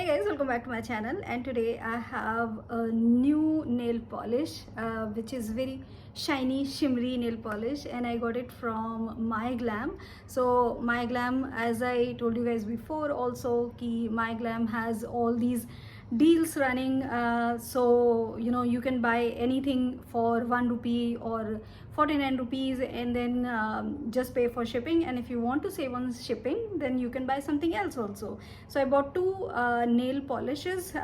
guys, welcome back to my channel, and today I have a new nail polish which is very shiny shimmery nail polish, and I got it from Myglamm. So Myglamm, as I told you guys before also, ki Myglamm has all these deals running, so you can buy anything for 1 rupee or 49 rupees, and then just pay for shipping. And if you want to save on shipping, then you can buy something else also. So I bought two nail polishes.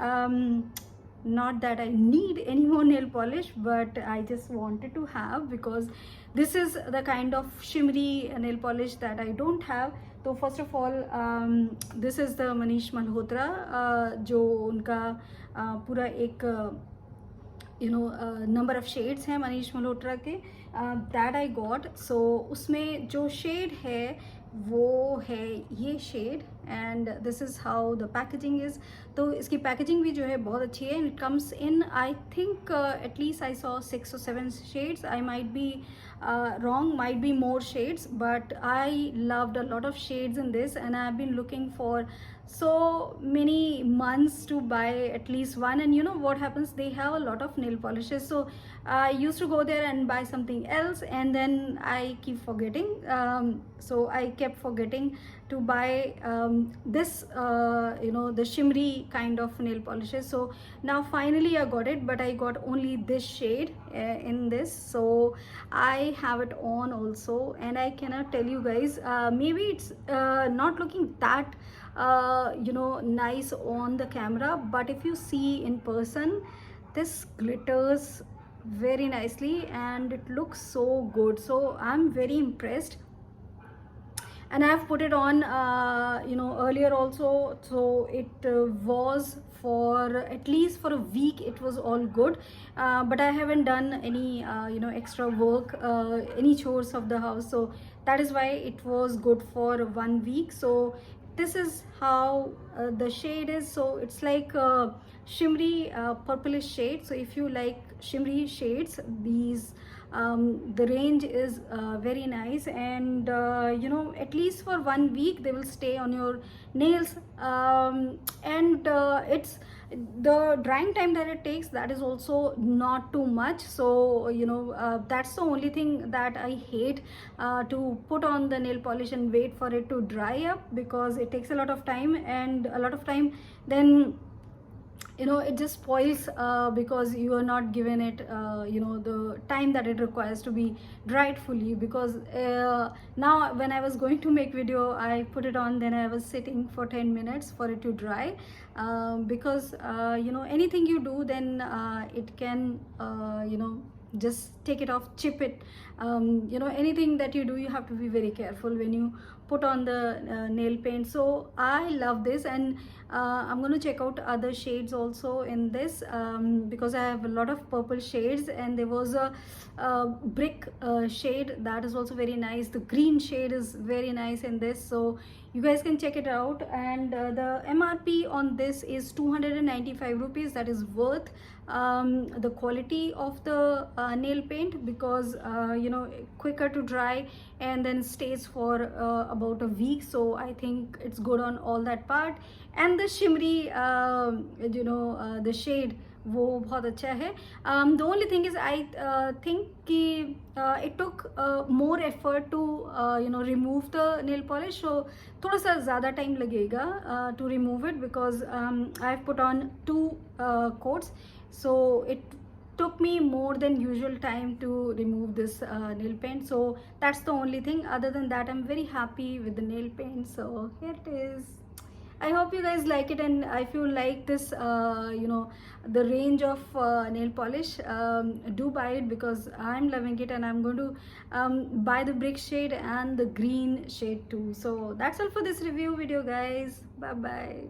Not that I need any more nail polish, but I just wanted to have, because this is the kind of shimmery nail polish that I don't have. So first of all, this is the Manish Malhotra, जो उनका पूरा एक number of shades हैं मनीष मल्होत्रा के, that I got. So उसमें जो shade है वो है ये shade, and this is how the packaging is. तो इसकी पैकेजिंग भी जो है बहुत अच्छी है. It comes in, I think at least I saw 6 or 7 shades. I might be wrong, might be more shades, but I loved a lot of shades in this, and I've been looking for so many months to buy at least one. And you know what happens, they have a lot of nail polishes, so I used to go there and buy something else, and then I keep forgetting. So I kept forgetting to buy this the shimmery kind of nail polishes. So now finally I got it, but I got only this shade in this. So I have it on also, and I cannot tell you guys, maybe it's not looking that nice on the camera, but if you see in person, this glitters very nicely and it looks so good. So I'm very impressed, and I have put it on earlier also. So it was for at least for a week, it was all good, but I haven't done any extra work, any chores of the house, so that is why it was good for 1 week. So this is how the shade is. So it's like a shimmery purplish shade. So if you like shimmery shades, these the range is very nice, and at least for 1 week they will stay on your nails, and it's the drying time that it takes, that is also not too much. So that's the only thing that I hate, to put on the nail polish and wait for it to dry up, because it takes a lot of time, and a lot of time then it just spoils, because you are not given it the time that it requires to be dried fully. Because now when I was going to make video, I put it on, then I was sitting for 10 minutes for it to dry, because anything you do, then it can just take it off, chip it. Anything that you do, you have to be very careful when you put on the nail paint. So I love this, and I'm going to check out other shades also in this, because I have a lot of purple shades, and there was a brick shade that is also very nice. The green shade is very nice in this, so you guys can check it out. And the MRP on this is 295 rupees. That is worth the quality of the nail paint, because quicker to dry, and then stays for about a week. So I think it's good on all that part. And the shimmery the shade, वो बहुत अच्छा है. The only thing is, I think कि it took more effort to remove the nail polish, so थोड़ा सा ज़्यादा time लगेगा to remove it, because I've put on 2 coats, so it took me more than usual time to remove this nail paint. So that's the only thing. Other than that, I'm very happy with the nail paint. So here it is. I hope you guys like it, and if you like this the range of nail polish, do buy it, because I'm loving it, and I'm going to buy the brick shade and the green shade too. So that's all for this review video, guys. Bye bye.